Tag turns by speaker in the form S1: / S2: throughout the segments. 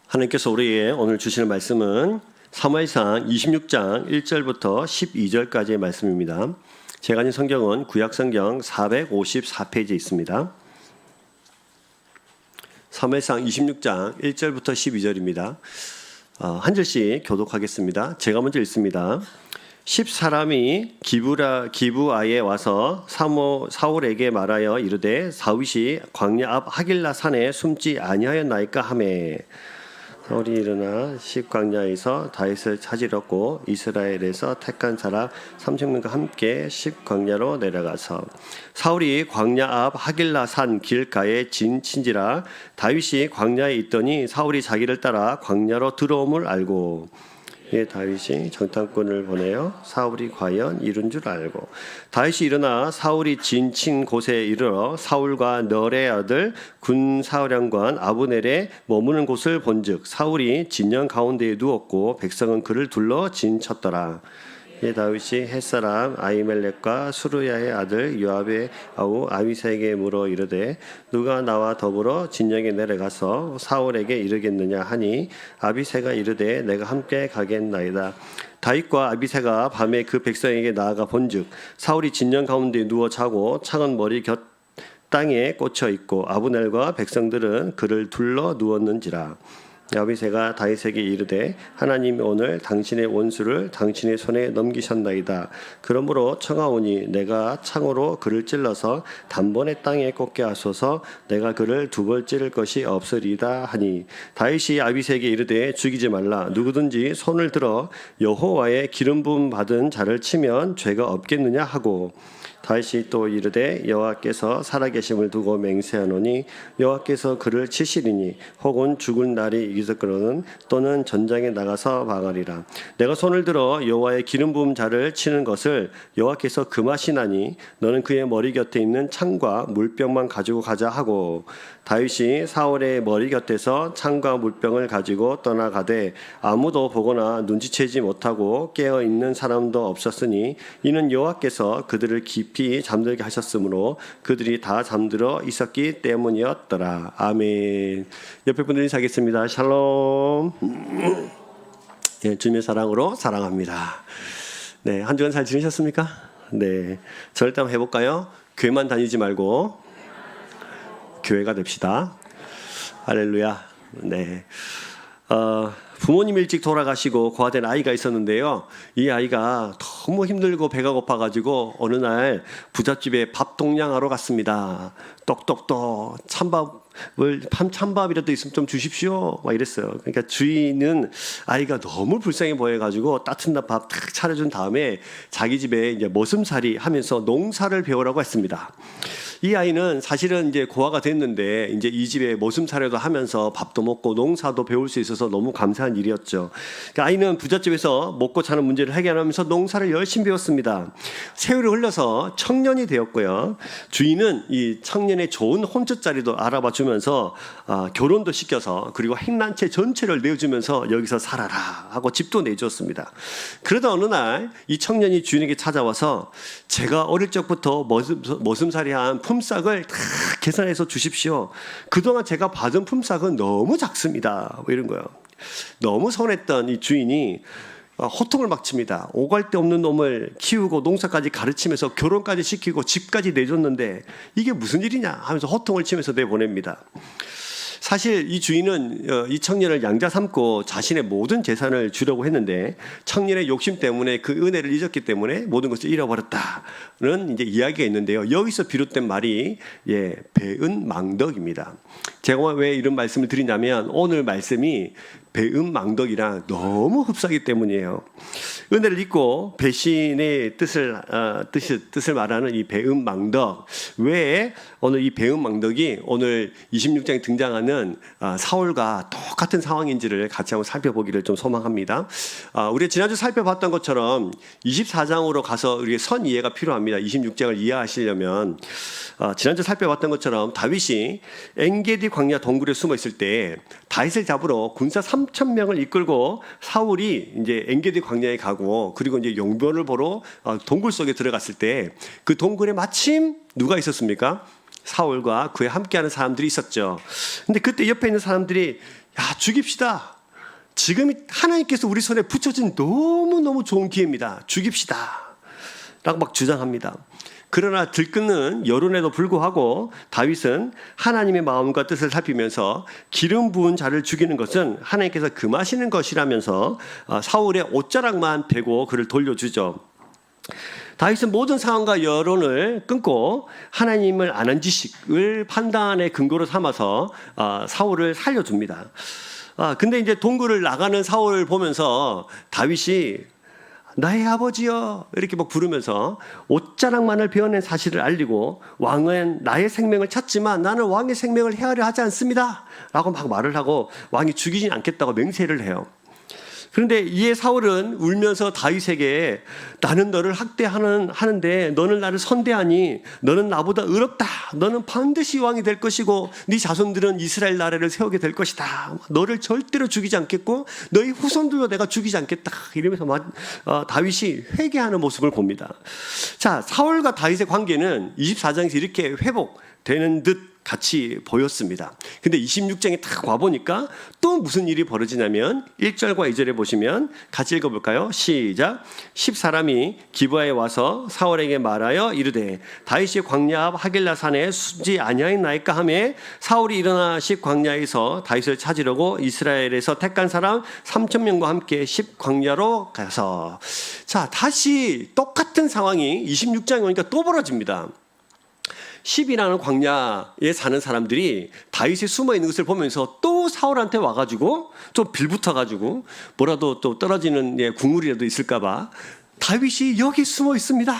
S1: 하나님께서 우리에게 오늘 주시는 말씀은 사무엘상 26장 1절부터 12절까지의 말씀입니다. 제가 가진 성경은 구약성경 454페이지에 있습니다. 사무엘상 26장 1절부터 12절입니다. 한 절씩 교독하겠습니다. 제가 먼저 읽습니다. 10사람이 기브아에 와서 사울에게 말하여 이르되 다윗이 광야 앞 하길라 산에 숨지 아니하였나이까 하매 사울이 일어나 십광야에서 다윗을 찾으려고 이스라엘에서 택한 사람 30명과 함께 십광야로 내려가서 사울이 광야 앞 하길라 산 길가에 진친지라 다윗이 광야에 있더니 사울이 자기를 따라 광야로 들어옴을 알고 다윗이 정탐꾼을 보내어 사울이 과연 이룬 줄 알고 다윗이 일어나 사울이 진친 곳에 이르러 사울과 널의 아들 군사령관 아브넬의 머무는 곳을 본즉 사울이 진영 가운데에 누웠고 백성은 그를 둘러 진쳤더라. 다윗이 햇사람 아히멜렉과 수르야의 아들 요압의 아우 아비새에게 물어 이르되 누가 나와 더불어 진영에 내려가서 사울에게 이르겠느냐 하니 아비새가 이르되 내가 함께 가겠나이다. 다윗과 아비새가 밤에 그 백성에게 나아가 본즉 사울이 진영 가운데 누워 자고 창은 머리 곁 땅에 꽂혀 있고 아브넬과 백성들은 그를 둘러 누웠는지라. 아비새가 다윗에게 이르되 하나님이 오늘 당신의 원수를 당신의 손에 넘기셨나이다. 그러므로 청하오니 내가 창으로 그를 찔러서 단번에 땅에 꽂게 하소서. 내가 그를 두 벌 찌를 것이 없으리다 하니 다윗이 아비새에게 이르되 죽이지 말라. 누구든지 손을 들어 여호와의 기름 부음 받은 자를 치면 죄가 없겠느냐 하고 다윗이 또 이르되 여호와께서 살아계심을 두고 맹세하노니 여호와께서 그를 치시리니 혹은 죽을 날이 이기서거든 또는 전장에 나가서 망하리라. 내가 손을 들어 여호와의 기름 부음 자를 치는 것을 여호와께서 금하시나니 너는 그의 머리 곁에 있는 창과 물병만 가지고 가자 하고 다윗이 사울의 머리 곁에서 창과 물병을 가지고 떠나가되 아무도 보거나 눈치채지 못하고 깨어 있는 사람도 없었으니 이는 여호와께서 그들을 깊이 잠들게 하셨으므로 그들이 다 잠들어 있었기 때문이었더라. 아멘. 옆에 분들 인사하겠습니다. 샬롬. 주님의 사랑으로 사랑합니다. 네, 한 주간 잘 지내셨습니까? 네, 저를 한번 해볼까요? 교회만 다니지 말고 교회가 됩시다. 할렐루야. 네. 부모님 일찍 돌아가시고 고아된 아이가 있었는데요. 이 아이가 너무 힘들고 배가 고파가지고 어느 날 부잣집에 밥 동냥하러 갔습니다. 똑똑똑 찬밥이라도 있으면 좀 주십시오. 막 이랬어요. 그러니까 주인은 아이가 너무 불쌍해 보여가지고 따뜻한 밥 탁 차려준 다음에 자기 집에 이제 머슴살이 하면서 농사를 배우라고 했습니다. 이 아이는 사실은 이제 고아가 됐는데 이제 이 집에 머슴살이도 하면서 밥도 먹고 농사도 배울 수 있어서 너무 감사한 일이었죠. 그러니까 아이는 부잣집에서 먹고 사는 문제를 해결하면서 농사를 열심히 배웠습니다. 세월이 흘러서 청년이 되었고요. 주인은 이 청년의 좋은 혼처자리도 알아봐 주면서 결혼도 시켜서 그리고 행란채 전체를 내주면서 여기서 살아라 하고 집도 내주었습니다. 그러다 어느 날 이 청년이 주인에게 찾아와서 제가 어릴 적부터 머슴살이한 품삯을 다 계산해서 주십시오. 그동안 제가 받은 품삯은 너무 작습니다. 뭐 이런 거예요. 너무 서운했던 이 주인이 호통을 막 칩니다. 오갈 데 없는 놈을 키우고 농사까지 가르치면서 결혼까지 시키고 집까지 내줬는데 이게 무슨 일이냐 하면서 호통을 치면서 내보냅니다. 사실 이 주인은 이 청년을 양자 삼고 자신의 모든 재산을 주려고 했는데 청년의 욕심 때문에 그 은혜를 잊었기 때문에 모든 것을 잃어버렸다는 이제 이야기가 있는데요. 여기서 비롯된 말이 배은망덕입니다. 제가 왜 이런 말씀을 드리냐면 오늘 말씀이 배은망덕이랑 너무 흡사하기 때문이에요. 은혜를 잊고 배신의 뜻을 말하는 이 배은망덕. 왜 오늘 이 배은망덕이 오늘 26장에 등장하는 사울과 똑같은 상황인지를 같이 한번 살펴보기를 좀 소망합니다. 우리가 지난주 살펴봤던 것처럼 24장으로 가서 우리의 선 이해가 필요합니다. 26장을 이해하시려면 지난주 살펴봤던 것처럼 다윗이 엔게디 광야 동굴에 숨어 있을 때 다윗을 잡으러 군사 3,000명을 이끌고 사울이 이제 엔게디 광야에 가고 그리고 이제 용변을 보러 동굴 속에 들어갔을 때 그 동굴에 마침 누가 있었습니까? 사울과 그에 함께하는 사람들이 있었죠. 근데 그때 옆에 있는 사람들이 야, 죽입시다. 지금 하나님께서 우리 손에 붙여진 너무너무 좋은 기회입니다. 죽입시다. 라고 막 주장합니다. 그러나 들끓는 여론에도 불구하고 다윗은 하나님의 마음과 뜻을 살피면서 기름 부은 자를 죽이는 것은 하나님께서 금하시는 것이라면서 사울의 옷자락만 베고 그를 돌려주죠. 다윗은 모든 상황과 여론을 끊고 하나님을 아는 지식을 판단의 근거로 삼아서 사울을 살려줍니다. 근데 이제 동굴을 나가는 사울을 보면서 다윗이 나의 아버지여 이렇게 막 부르면서 옷자락만을 베어낸 사실을 알리고 왕은 나의 생명을 찾지만 나는 왕의 생명을 헤아려 하지 않습니다 라고 막 말을 하고 왕이 죽이진 않겠다고 맹세를 해요. 그런데 이에 사울은 울면서 다윗에게 나는 너를 하는데 너는 나를 선대하니 너는 나보다 의롭다. 너는 반드시 왕이 될 것이고 네 자손들은 이스라엘 나라를 세우게 될 것이다. 너를 절대로 죽이지 않겠고 너희 후손들도 내가 죽이지 않겠다. 이러면서 다윗이 회개하는 모습을 봅니다. 자, 사울과 다윗의 관계는 24장에서 이렇게 회복되는 듯 같이 보였습니다. 근데 26장에 딱 와보니까 또 무슨 일이 벌어지냐면 1절과 2절에 보시면 같이 읽어볼까요? 시작. 10사람이 기브아에 와서 사울에게 말하여 이르되 다윗이 광야 앞 하길라 산에 숨지 아니하였나이까 하매 사울이 일어나 10 광야에서 다윗을 찾으려고 이스라엘에서 택한 사람 3,000명과 함께 10 광야로 가서 자, 다시 똑같은 상황이 26장에 오니까 또 벌어집니다. 10이라는 광야에 사는 사람들이 다윗이 숨어 있는 것을 보면서 또 사울한테 와가지고 좀 빌붙어가지고 뭐라도 또 떨어지는 국물이라도 있을까봐 다윗이 여기 숨어 있습니다.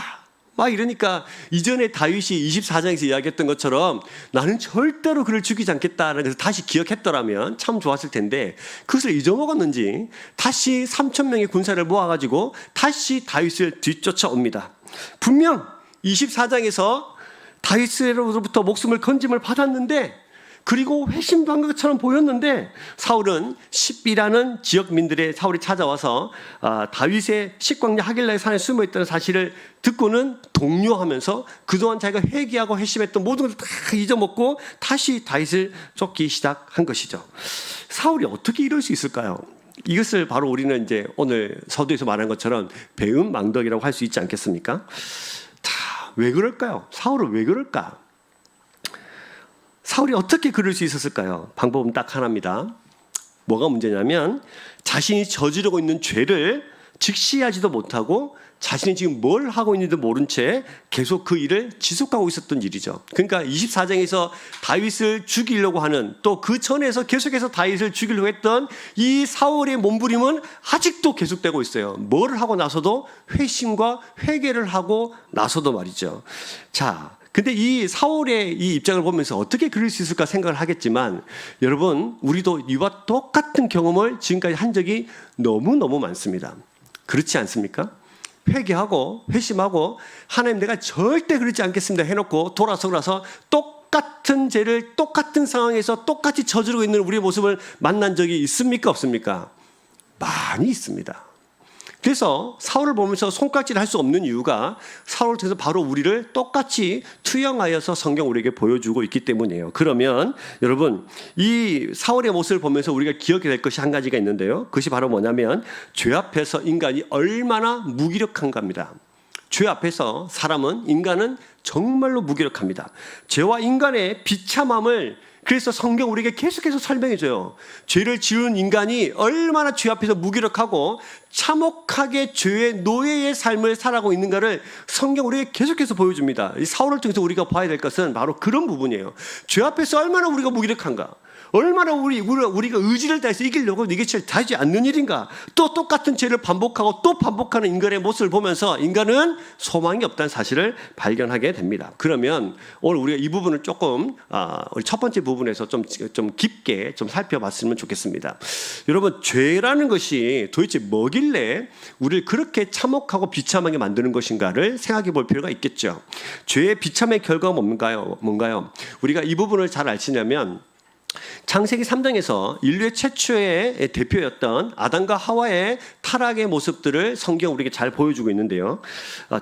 S1: 막 이러니까 이전에 다윗이 24장에서 이야기했던 것처럼 나는 절대로 그를 죽이지 않겠다라는 것을 다시 기억했더라면 참 좋았을 텐데 그것을 잊어먹었는지 다시 3,000명의 군사를 모아가지고 다시 다윗을 뒤쫓아옵니다. 분명 24장에서 다윗으로부터 목숨을 건짐을 받았는데 그리고 회심한 것처럼 보였는데 사울은 10이라는 지역민들의 사울이 찾아와서 다윗의 식광야 하길라의 산에 숨어있다는 사실을 듣고는 동요하면서 그동안 자기가 회개하고 회심했던 모든 것을 다 잊어먹고 다시 다윗을 쫓기 시작한 것이죠. 사울이 어떻게 이럴 수 있을까요? 이것을 바로 우리는 이제 오늘 서두에서 말한 것처럼 배은망덕이라고 할 수 있지 않겠습니까? 왜 그럴까요? 사울은 왜 그럴까? 사울이 어떻게 그럴 수 있었을까요? 방법은 딱 하나입니다. 뭐가 문제냐면 자신이 저지르고 있는 죄를 직시하지도 못하고 자신이 지금 뭘 하고 있는지도 모른 채 계속 그 일을 지속하고 있었던 일이죠. 그러니까 24장에서 다윗을 죽이려고 하는 또 그 전에서 계속해서 다윗을 죽이려고 했던 이 사울의 몸부림은 아직도 계속되고 있어요. 뭘 하고 나서도 회심과 회개를 하고 나서도 말이죠. 자, 근데 이 사울의 이 입장을 보면서 어떻게 그럴 수 있을까 생각을 하겠지만 여러분 우리도 이와 똑같은 경험을 지금까지 한 적이 너무너무 많습니다. 그렇지 않습니까? 회개하고 회심하고 하나님 내가 절대 그러지 않겠습니다 해놓고 돌아서고 나서 똑같은 죄를 똑같은 상황에서 똑같이 저지르고 있는 우리의 모습을 만난 적이 있습니까 없습니까? 많이 있습니다. 그래서 사울을 보면서 손가락질을 할 수 없는 이유가 사울을 통해서 바로 우리를 똑같이 투영하여서 성경 우리에게 보여주고 있기 때문이에요. 그러면 여러분 이 사울의 모습을 보면서 우리가 기억해야 될 것이 한 가지가 있는데요. 그것이 바로 뭐냐면 죄 앞에서 인간이 얼마나 무기력한가입니다. 죄 앞에서 인간은 정말로 무기력합니다. 죄와 인간의 비참함을 그래서 성경 우리에게 계속해서 설명해줘요. 죄를 지은 인간이 얼마나 죄 앞에서 무기력하고 참혹하게 죄의 노예의 삶을 살아가고 있는가를 성경 우리에게 계속해서 보여줍니다. 이 사울을 통해서 우리가 봐야 될 것은 바로 그런 부분이에요. 죄 앞에서 얼마나 우리가 무기력한가. 얼마나 우리가 의지를 다해서 이기려고 이게 되지 않는 일인가. 또 똑같은 죄를 반복하고 또 반복하는 인간의 모습을 보면서 인간은 소망이 없다는 사실을 발견하게 됩니다. 그러면 오늘 우리가 이 부분을 조금 우리 첫 번째 부분에서 좀 깊게 좀 살펴봤으면 좋겠습니다. 여러분, 죄라는 것이 도대체 뭐길래 우리를 그렇게 참혹하고 비참하게 만드는 것인가를 생각해 볼 필요가 있겠죠. 죄의 비참의 결과가 뭔가요? 우리가 이 부분을 잘 아시려면 창세기 3장에서 인류의 최초의 대표였던 아담과 하와의 타락의 모습들을 성경 우리에게 잘 보여주고 있는데요.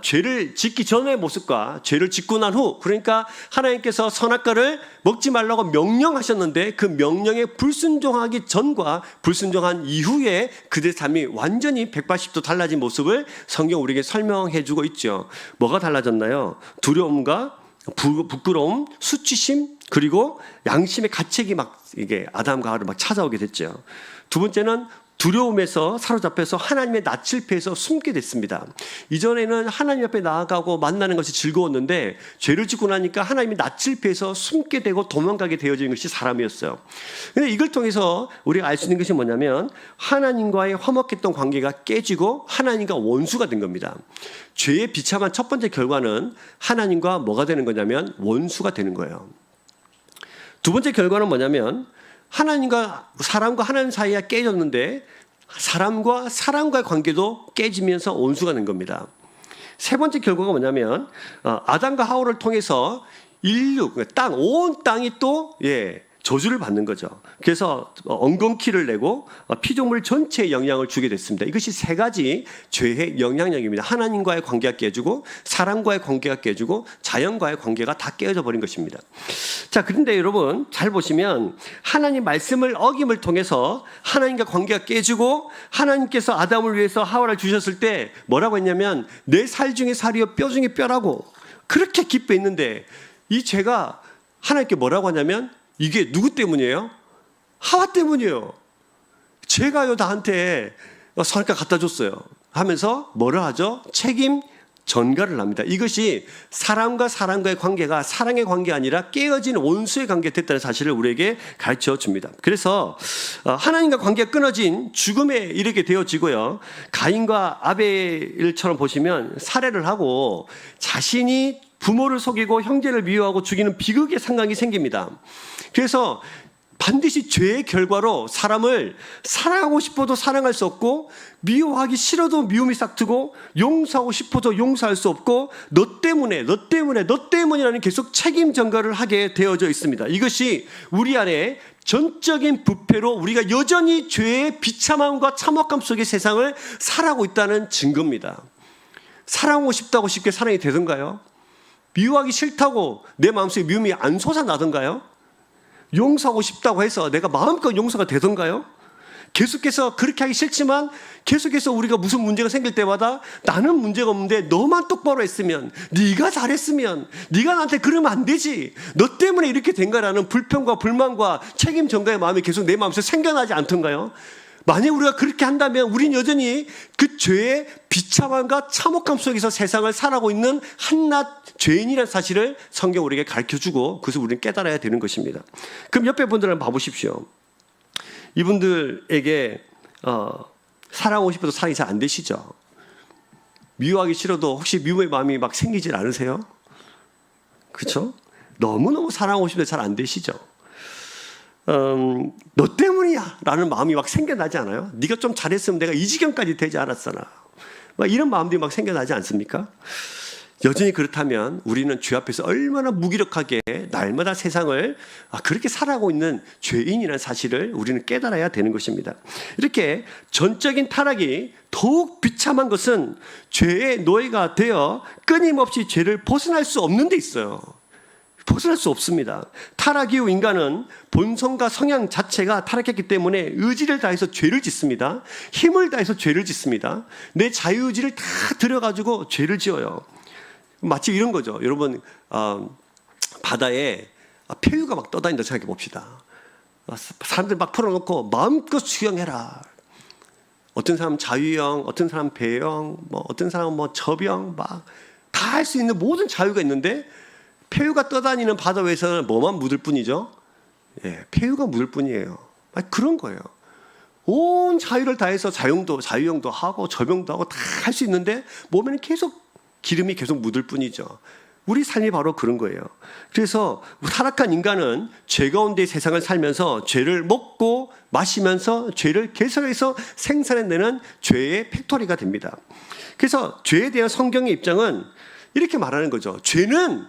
S1: 죄를 짓기 전의 모습과 죄를 짓고 난 후, 그러니까 하나님께서 선악과를 먹지 말라고 명령하셨는데 그 명령에 불순종하기 전과 불순종한 이후에 그들의 삶이 완전히 180도 달라진 모습을 성경 우리에게 설명해 주고 있죠. 뭐가 달라졌나요? 두려움과 부끄러움, 수치심, 그리고 양심의 가책이 막 이게 아담과 하와를 막 찾아오게 됐죠. 두 번째는 두려움에서 사로잡혀서 하나님의 낯을 피해서 숨게 됐습니다. 이전에는 하나님 앞에 나아가고 만나는 것이 즐거웠는데 죄를 짓고 나니까 하나님의 낯을 피해서 숨게 되고 도망가게 되어지는 것이 사람이었어요. 그런데 이걸 통해서 우리가 알 수 있는 것이 뭐냐면 하나님과의 화목했던 관계가 깨지고 하나님과 원수가 된 겁니다. 죄의 비참한 첫 번째 결과는 하나님과 뭐가 되는 거냐면 원수가 되는 거예요. 두 번째 결과는 뭐냐면 하나님과 사람과 하나님 사이가 깨졌는데 사람과 사람과의 관계도 깨지면서 원수가 된 겁니다. 세 번째 결과가 뭐냐면 아담과 하와를 통해서 인류, 온 땅이 또 저주를 받는 거죠. 그래서 엉겅퀴를 내고 피조물 전체에 영향을 주게 됐습니다. 이것이 세 가지 죄의 영향력입니다. 하나님과의 관계가 깨지고 사람과의 관계가 깨지고 자연과의 관계가 다 깨어져 버린 것입니다. 자, 그런데 여러분 잘 보시면 하나님 말씀을 어김을 통해서 하나님과 관계가 깨지고 하나님께서 아담을 위해서 하와를 주셨을 때 뭐라고 했냐면 내 살 중에 살이요 뼈 중에 뼈라고 그렇게 기뻐했는데 이 죄가 하나님께 뭐라고 하냐면 이게 누구 때문이에요? 하와 때문이에요. 제가요 나한테 선악과 갖다 줬어요 하면서 뭐라 하죠? 책임 전가를 합니다. 이것이 사람과 사람과의 관계가 사랑의 관계가 아니라 깨어진 원수의 관계가 됐다는 사실을 우리에게 가르쳐 줍니다. 그래서 하나님과 관계가 끊어진 죽음에 이르게 되어지고요. 가인과 아벨처럼 보시면 살해를 하고 자신이 부모를 속이고 형제를 미워하고 죽이는 비극의 상황이 생깁니다. 그래서 반드시 죄의 결과로 사람을 사랑하고 싶어도 사랑할 수 없고 미워하기 싫어도 미움이 싹트고 용서하고 싶어도 용서할 수 없고 너 때문이라는 계속 책임 전가를 하게 되어져 있습니다. 이것이 우리 안에 전적인 부패로 우리가 여전히 죄의 비참함과 참혹감 속의 세상을 살아가고 있다는 증거입니다. 사랑하고 싶다고 쉽게 사랑이 되던가요? 미워하기 싫다고 내 마음속에 미움이 안 솟아나던가요? 용서하고 싶다고 해서 내가 마음껏 용서가 되던가요? 계속해서 그렇게 하기 싫지만 계속해서 우리가 무슨 문제가 생길 때마다 나는 문제가 없는데 너만 똑바로 했으면, 네가 잘했으면, 네가 나한테 그러면 안 되지, 너 때문에 이렇게 된 거라는 불평과 불만과 책임 전가의 마음이 계속 내 마음속에 생겨나지 않던가요? 만약 우리가 그렇게 한다면 우린 여전히 그 죄의 비참함과 참혹감 속에서 세상을 살아가고 있는 한낱 죄인이라는 사실을 성경 우리에게 가르쳐주고 그것을 우리는 깨달아야 되는 것입니다. 그럼 옆에 분들을 봐보십시오. 이분들에게 사랑하고 싶어도 사랑이 잘 안 되시죠? 미워하기 싫어도 혹시 미움의 마음이 막 생기질 않으세요? 그렇죠? 너무너무 사랑하고 싶어도 잘 안 되시죠? 너 때문이야 라는 마음이 막 생겨나지 않아요? 네가 좀 잘했으면 내가 이 지경까지 되지 않았잖아. 막 이런 마음들이 막 생겨나지 않습니까? 여전히 그렇다면 우리는 죄 앞에서 얼마나 무기력하게 날마다 세상을 그렇게 살아가고 있는 죄인이라는 사실을 우리는 깨달아야 되는 것입니다. 이렇게 전적인 타락이 더욱 비참한 것은 죄의 노예가 되어 끊임없이 죄를 벗어날 수 없는 데 있어요. 벗어날 수 없습니다. 타락 이후 인간은 본성과 성향 자체가 타락했기 때문에 의지를 다해서 죄를 짓습니다. 힘을 다해서 죄를 짓습니다. 내 자유의지를 다 들여가지고 죄를 지어요. 마치 이런 거죠. 여러분, 바다에 폐유가 막 떠다닌다 생각해 봅시다. 사람들 막 풀어놓고 마음껏 수영해라. 어떤 사람은 자유형, 어떤 사람은 배영, 어떤 사람은 접영, 막 다 할 수 있는 모든 자유가 있는데 폐유가 떠다니는 바다 위에서는 뭐만 묻을 뿐이죠? 폐유가 묻을 뿐이에요. 그런 거예요. 온 자유를 다해서 자유형도 하고 저병도 하고 다 할 수 있는데 몸에는 계속 기름이 계속 묻을 뿐이죠. 우리 삶이 바로 그런 거예요. 그래서 타락한 인간은 죄 가운데 세상을 살면서 죄를 먹고 마시면서 죄를 계속해서 생산해내는 죄의 팩토리가 됩니다. 그래서 죄에 대한 성경의 입장은 이렇게 말하는 거죠. 죄는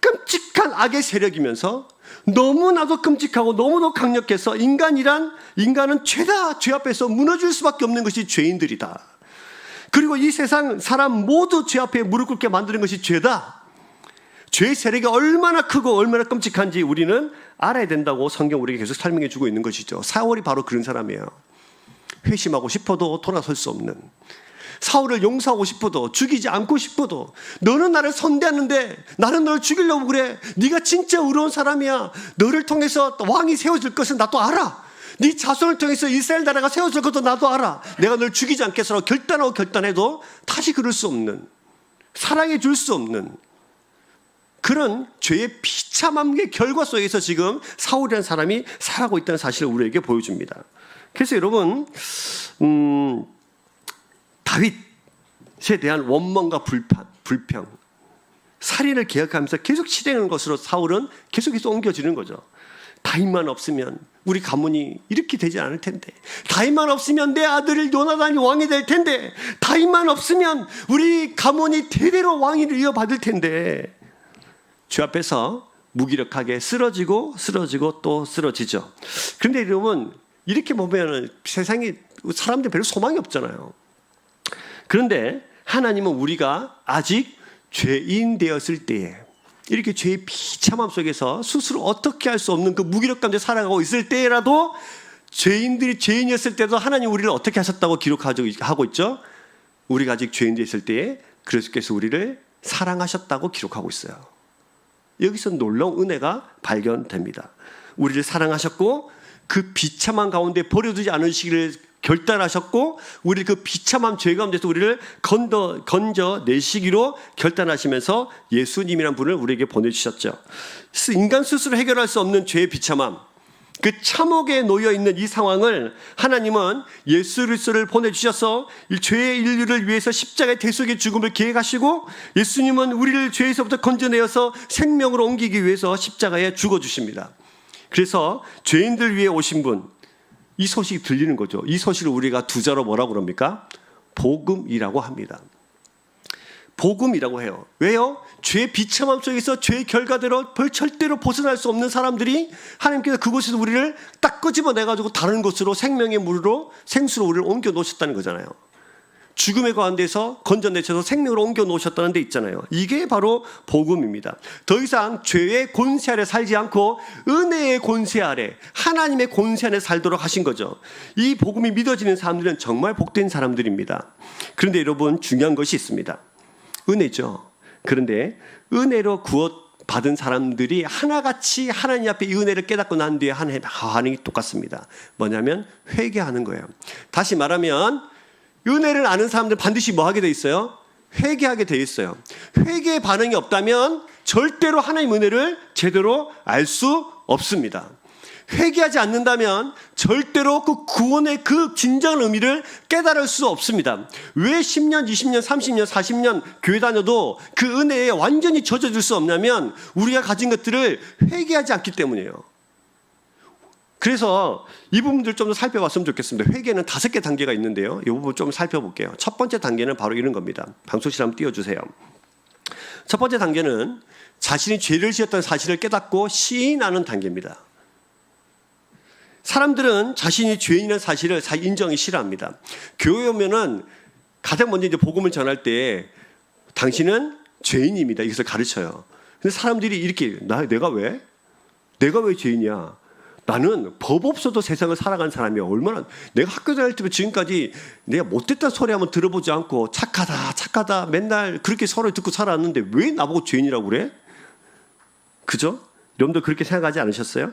S1: 끔찍한 악의 세력이면서 너무나도 끔찍하고 너무도 강력해서 인간은 죄다. 죄 앞에서 무너질 수밖에 없는 것이 죄인들이다. 그리고 이 세상 사람 모두 죄 앞에 무릎 꿇게 만드는 것이 죄다. 죄의 세력이 얼마나 크고 얼마나 끔찍한지 우리는 알아야 된다고 성경 우리에게 계속 설명해 주고 있는 것이죠. 사울이 바로 그런 사람이에요. 회심하고 싶어도 돌아설 수 없는, 사울을 용서하고 싶어도 죽이지 않고 싶어도 너는 나를 선대하는데 나는 너를 죽이려고 그래. 네가 진짜 의로운 사람이야. 너를 통해서 왕이 세워질 것은 나도 알아. 네 자손을 통해서 이스라엘 나라가 세워질 것도 나도 알아. 내가 널 죽이지 않겠어라고 결단해도 다시 그럴 수 없는, 사랑해 줄 수 없는 그런 죄의 비참함의 결과 속에서 지금 사울이라는 사람이 살아가고 있다는 사실을 우리에게 보여줍니다. 그래서 여러분 다윗에 대한 원망과 불평, 살인을 계획하면서 계속 실행하는 것으로 사울은 계속해서 옮겨지는 거죠. 다윗만 없으면 우리 가문이 이렇게 되지 않을 텐데, 다윗만 없으면 내 아들 요나단이 왕이 될 텐데, 다윗만 없으면 우리 가문이 대대로 왕위를 이어받을 텐데, 죄 앞에서 무기력하게 쓰러지고 또 쓰러지죠. 그런데 여러분 이렇게 보면 세상에 사람들 별로 소망이 없잖아요. 그런데 하나님은 우리가 아직 죄인 되었을 때에, 이렇게 죄의 비참함 속에서 스스로 어떻게 할 수 없는 그 무기력 가운데 살아가고 있을 때라도, 죄인들이 죄인이었을 때도 하나님 우리를 어떻게 하셨다고 기록하고 있죠. 우리가 아직 죄인 되었을 때에 그리스도께서 우리를 사랑하셨다고 기록하고 있어요. 여기서 놀라운 은혜가 발견됩니다. 우리를 사랑하셨고 그 비참한 가운데 버려두지 않으시기를 결단하셨고, 우리 그 비참한 죄 가운데서 우리를 건져내시기로 결단하시면서 예수님이라는 분을 우리에게 보내주셨죠. 인간 스스로 해결할 수 없는 죄의 비참함, 그 참혹에 놓여있는 이 상황을 하나님은 예수 그리스도를 보내주셔서 이 죄의 인류를 위해서 십자가의 대속의 죽음을 계획하시고, 예수님은 우리를 죄에서부터 건져내어서 생명으로 옮기기 위해서 십자가에 죽어주십니다. 그래서 죄인들 위해 오신 분, 이 소식이 들리는 거죠. 이 소식을 우리가 두 자로 뭐라고 그럽니까? 복음이라고 합니다. 복음이라고 해요. 왜요? 죄의 비참함 속에서 죄의 결과대로 절대로 벗어날 수 없는 사람들이 하나님께서 그곳에서 우리를 딱 끄집어내가지고 다른 곳으로 생명의 물로 생수로 우리를 옮겨 놓으셨다는 거잖아요. 죽음의 가운데서 건져내셔서 생명으로 옮겨 놓으셨다는 데 있잖아요. 이게 바로 복음입니다. 더 이상 죄의 권세 아래 살지 않고 은혜의 권세 아래, 하나님의 권세 안에 살도록 하신 거죠. 이 복음이 믿어지는 사람들은 정말 복된 사람들입니다. 그런데 여러분 중요한 것이 있습니다. 은혜죠. 그런데 은혜로 구원받은 사람들이 하나같이 하나님 앞에 이 은혜를 깨닫고 난 뒤에 하나님의 반응이 똑같습니다. 뭐냐면 회개하는 거예요. 다시 말하면 은혜를 아는 사람들은 반드시 뭐 하게 돼 있어요? 회개하게 돼 있어요. 회개의 반응이 없다면 절대로 하나님의 은혜를 제대로 알 수 없습니다. 회개하지 않는다면 절대로 그 구원의 그 진정한 의미를 깨달을 수 없습니다. 왜 10년, 20년, 30년, 40년 교회 다녀도 그 은혜에 완전히 젖어들 수 없냐면 우리가 가진 것들을 회개하지 않기 때문이에요. 그래서 이 부분들 좀 더 살펴봤으면 좋겠습니다. 회개는 5개 단계가 있는데요. 이 부분 좀 살펴볼게요. 첫 번째 단계는 바로 이런 겁니다. 방송실 한번 띄워주세요. 첫 번째 단계는 자신이 죄를 지었다는 사실을 깨닫고 시인하는 단계입니다. 사람들은 자신이 죄인이라는 사실을 인정이 싫어합니다. 교회 오면은 가장 먼저 이제 복음을 전할 때 당신은 죄인입니다. 이것을 가르쳐요. 근데 사람들이 이렇게 내가 왜 죄인이야? 나는 법 없어도 세상을 살아가는 사람이야. 얼마나 내가 학교 다닐 때부터 지금까지 내가 못됐다는 소리 한번 들어보지 않고 착하다 맨날 그렇게 서로 듣고 살아왔는데 왜 나보고 죄인이라고 그래? 그죠? 여러분들 그렇게 생각하지 않으셨어요?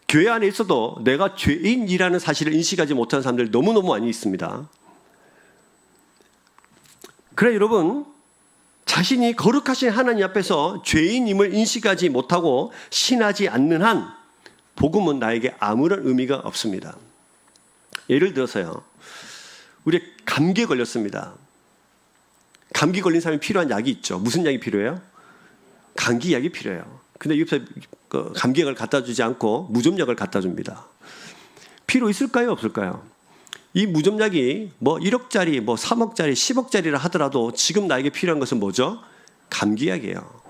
S1: 교회 안에 있어도 내가 죄인이라는 사실을 인식하지 못하는 사람들 너무너무 많이 있습니다. 그래 여러분, 자신이 거룩하신 하나님 앞에서 죄인임을 인식하지 못하고 신하지 않는 한 복음은 나에게 아무런 의미가 없습니다. 예를 들어서요, 우리 감기에 걸렸습니다. 감기 걸린 사람이 필요한 약이 있죠. 무슨 약이 필요해요? 감기 약이 필요해요. 근데 옆에 감기약을 갖다 주지 않고 무좀약을 갖다 줍니다. 필요 있을까요? 없을까요? 이 무좀약이 뭐 1억짜리, 뭐 3억짜리, 10억짜리라 하더라도 지금 나에게 필요한 것은 뭐죠? 감기약이에요.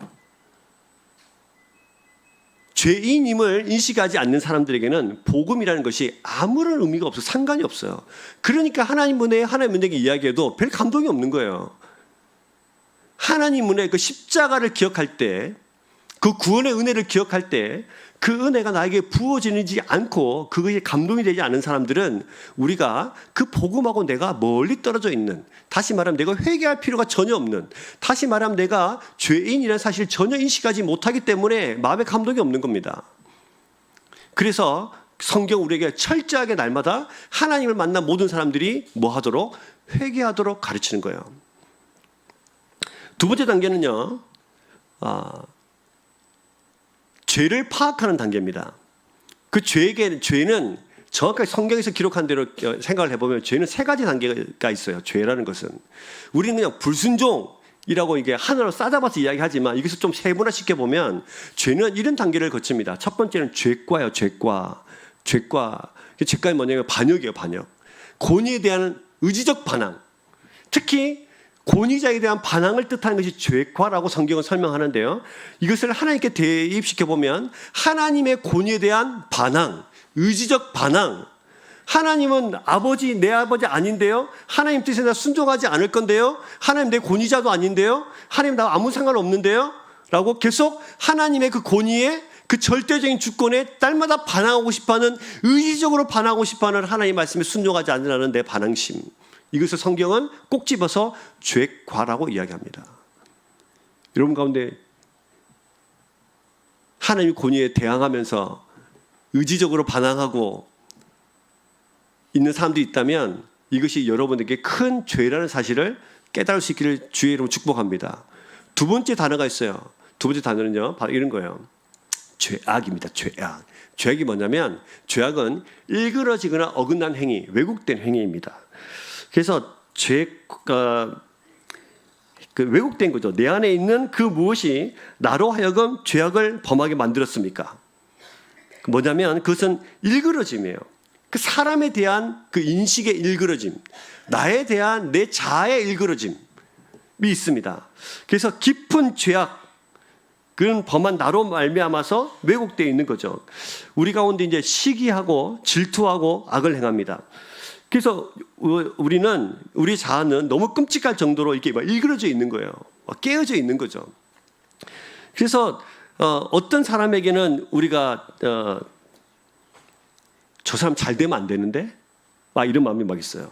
S1: 죄인임을 인식하지 않는 사람들에게는 복음이라는 것이 아무런 의미가 없어요. 상관이 없어요. 그러니까 하나님 은혜에게 이야기해도 별 감동이 없는 거예요. 하나님 은혜, 그 십자가를 기억할 때, 그 구원의 은혜를 기억할 때 그 은혜가 나에게 부어지지 않고 그것이 감동이 되지 않은 사람들은 우리가 그 복음하고 내가 멀리 떨어져 있는, 다시 말하면 내가 회개할 필요가 전혀 없는, 다시 말하면 내가 죄인이라는 사실을 전혀 인식하지 못하기 때문에 마음에 감동이 없는 겁니다. 그래서 성경 우리에게 철저하게 날마다 하나님을 만난 모든 사람들이 뭐 하도록? 회개하도록 가르치는 거예요. 두 번째 단계는요, 죄를 파악하는 단계입니다. 그 죄는 정확하게 성경에서 기록한 대로 생각을 해보면 죄는 세 가지 단계가 있어요. 죄라는 것은 우리는 그냥 불순종이라고 이게 하나로 싸잡아서 이야기하지만 이것을 좀 세분화시켜 보면 죄는 이런 단계를 거칩니다. 첫 번째는 죄과예요. 죄과는 뭐냐면 반역이에요. 반역. 권위에 대한 의지적 반항, 특히 권위자에 대한 반항을 뜻하는 것이 죄과라고 성경은 설명하는데요. 이것을 하나님께 대입시켜 보면 하나님의 권위에 대한 반항, 의지적 반항. 하나님은 내 아버지 아닌데요. 하나님 뜻에 나 순종하지 않을 건데요. 하나님 내 권위자도 아닌데요. 하나님 나 아무 상관없는데요. 라고 계속 하나님의 그 권위에, 그 절대적인 주권에 딸마다 반항하고 싶어하는, 의지적으로 반항하고 싶어하는 하나님의 말씀에 순종하지 않으라는 내 반항심. 이것을 성경은 꼭 집어서 죄과라고 이야기합니다. 여러분 가운데 하나님의 권위에 대항하면서 의지적으로 반항하고 있는 사람들이 있다면 이것이 여러분에게 큰 죄라는 사실을 깨달을 수 있기를 주의 이름으로 축복합니다. 두 번째 단어가 있어요. 두 번째 단어는요, 바로 이런 거예요. 죄악입니다. 죄악. 죄악이 뭐냐면, 죄악은 일그러지거나 어긋난 행위, 왜곡된 행위입니다. 그래서 그 왜곡된 거죠. 내 안에 있는 그 무엇이 나로 하여금 죄악을 범하게 만들었습니까? 뭐냐면 그것은 일그러짐이에요. 그 사람에 대한 그 인식의 일그러짐, 나에 대한 내 자아의 일그러짐이 있습니다. 그래서 깊은 죄악, 그런 범한 나로 말미암아서 왜곡되어 있는 거죠. 우리 가운데 이제 시기하고 질투하고 악을 행합니다. 그래서 우리 자아는 너무 끔찍할 정도로 이렇게 일그러져 있는 거예요. 깨어져 있는 거죠. 그래서 어떤 사람에게는 우리가 저 사람 잘 되면 안 되는데? 이런 마음이 막 있어요.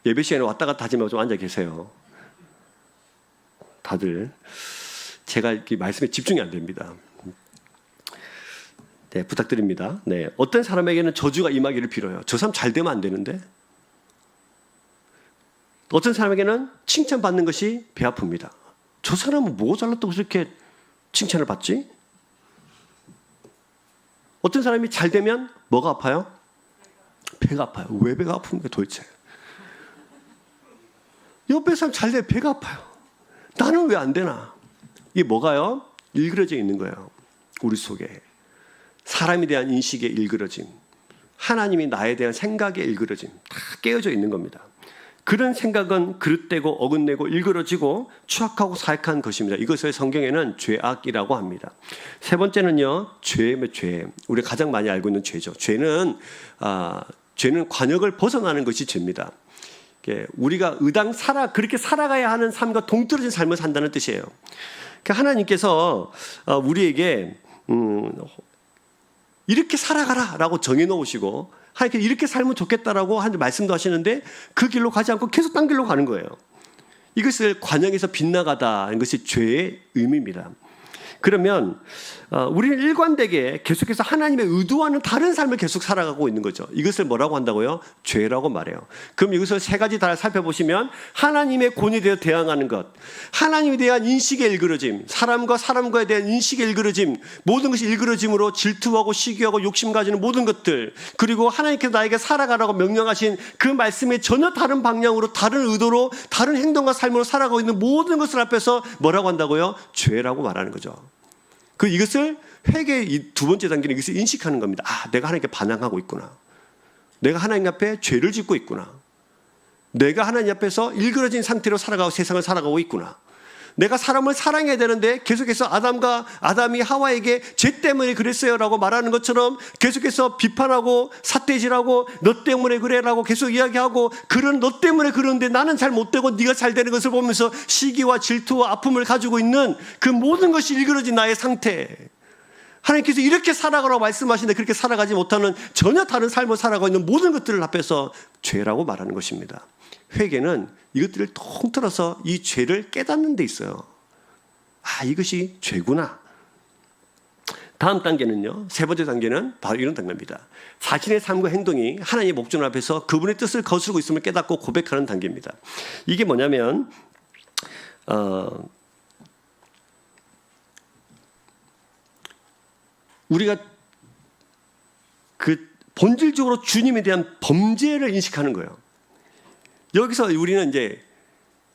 S1: 예배 시간에 왔다 갔다 하지 말고 좀 앉아 계세요. 다들. 제가 이렇게 말씀에 집중이 안 됩니다. 네, 부탁드립니다. 네, 어떤 사람에게는 저주가 임하기를 빌어요. 저 사람 잘 되면 안 되는데? 어떤 사람에게는 칭찬받는 것이 배 아픕니다. 저 사람은 뭐가 잘났다고 저렇게 칭찬을 받지? 어떤 사람이 잘 되면 뭐가 아파요? 배가 아파요. 왜 배가 아픕니까 도대체? 옆에 사람 잘 되면 배가 아파요. 나는 왜 안 되나? 이게 뭐가요? 일그러져 있는 거예요. 우리 속에. 사람에 대한 인식의 일그러짐, 하나님이 나에 대한 생각의 일그러짐, 다 깨어져 있는 겁니다. 그런 생각은 그릇되고 어긋내고 일그러지고 추악하고 사악한 것입니다. 이것을 성경에는 죄악이라고 합니다. 세 번째는요, 죄. 우리가 가장 많이 알고 있는 죄죠. 죄는 관역을 벗어나는 것이 죄입니다. 우리가 그렇게 살아가야 하는 삶과 동떨어진 삶을 산다는 뜻이에요. 하나님께서 우리에게 이렇게 살아가라 라고 정해놓으시고 하나님께서 이렇게 살면 좋겠다라고 말씀도 하시는데 그 길로 가지 않고 계속 딴 길로 가는 거예요. 이것을 관역에서 빗나가다는 것이 죄의 의미입니다. 그러면 우리는 일관되게 계속해서 하나님의 의도와는 다른 삶을 계속 살아가고 있는 거죠. 이것을 뭐라고 한다고요? 죄라고 말해요. 그럼 이것을 세 가지 다 살펴보시면 하나님의 권위에 대해 대항하는 것, 하나님에 대한 인식의 일그러짐, 사람과 사람과에 대한 인식의 일그러짐, 모든 것이 일그러짐으로 질투하고 시기하고 욕심 가지는 모든 것들, 그리고 하나님께서 나에게 살아가라고 명령하신 그 말씀에 전혀 다른 방향으로 다른 의도로 다른 행동과 삶으로 살아가고 있는 모든 것을 앞에서 뭐라고 한다고요? 죄라고 말하는 거죠. 이것을 회개의 두 번째 단계는 이것을 인식하는 겁니다. 내가 하나님께 반항하고 있구나. 내가 하나님 앞에 죄를 짓고 있구나. 내가 하나님 앞에서 일그러진 상태로 살아가고 세상을 살아가고 있구나. 내가 사람을 사랑해야 되는데 계속해서 아담이 하와에게 죄 때문에 그랬어요라고 말하는 것처럼 계속해서 비판하고 삿대질하고 너 때문에 그래라고 계속 이야기하고 그런 너 때문에 그러는데 나는 잘 못되고 네가 잘 되는 것을 보면서 시기와 질투와 아픔을 가지고 있는 그 모든 것이 일그러진 나의 상태. 하나님께서 이렇게 살아가라고 말씀하시는데 그렇게 살아가지 못하는 전혀 다른 삶을 살아가고 있는 모든 것들을 앞에서 죄라고 말하는 것입니다. 회개는 이것들을 통틀어서 이 죄를 깨닫는 데 있어요. 이것이 죄구나. 다음 단계는요, 세 번째 단계는 바로 이런 단계입니다. 자신의 삶과 행동이 하나님의 목전 앞에서 그분의 뜻을 거스르고 있음을 깨닫고 고백하는 단계입니다. 이게 뭐냐면 우리가 본질적으로 주님에 대한 범죄를 인식하는 거예요. 여기서 우리는 이제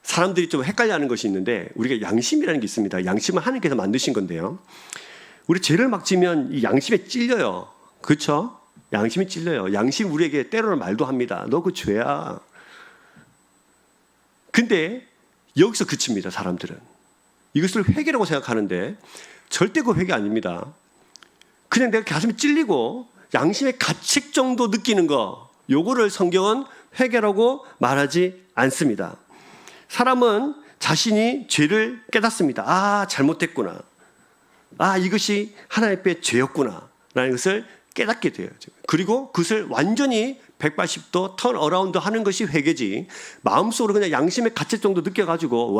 S1: 사람들이 좀 헷갈려하는 것이 있는데, 우리가 양심이라는 게 있습니다. 양심은 하나님께서 만드신 건데요, 우리 죄를 막 지면 이 양심에 찔려요. 그렇죠? 양심이 찔려요. 양심 우리에게 때로는 말도 합니다. 너 그 죄야. 근데 여기서 그칩니다. 사람들은 이것을 회개라고 생각하는데 절대 그 회개 아닙니다. 그냥 내가 가슴에 찔리고 양심의 가책 정도 느끼는 거, 요거를 성경은 회개라고 말하지 않습니다. 사람은 자신이 죄를 깨닫습니다. 잘못했구나. 이것이 하나님 앞에 죄였구나 라는 것을 깨닫게 돼요. 그리고 그것을 완전히 180도 턴 어라운드 하는 것이 회개지, 마음속으로 그냥 양심의 가책 정도 느껴가지고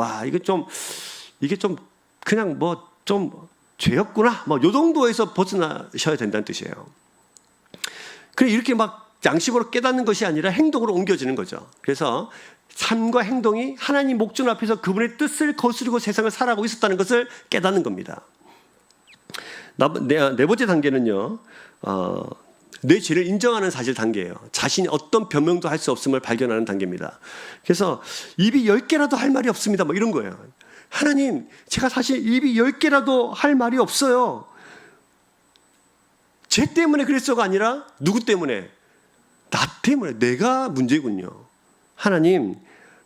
S1: 이게 좀 그냥 좀 죄였구나 요 정도에서 벗어나셔야 된다는 뜻이에요. 그래, 이렇게 막 양심으로 깨닫는 것이 아니라 행동으로 옮겨지는 거죠. 그래서 삶과 행동이 하나님 목전 앞에서 그분의 뜻을 거스르고 세상을 살아가고 있었다는 것을 깨닫는 겁니다. 네 번째 단계는요, 내 죄를 인정하는 사실 단계예요. 자신이 어떤 변명도 할 수 없음을 발견하는 단계입니다. 그래서 입이 10개라도 할 말이 없습니다 이런 거예요. 하나님, 제가 사실 입이 10개라도 할 말이 없어요. 죄 때문에 그랬어가 아니라 누구 때문에? 나 때문에, 내가 문제군요. 하나님,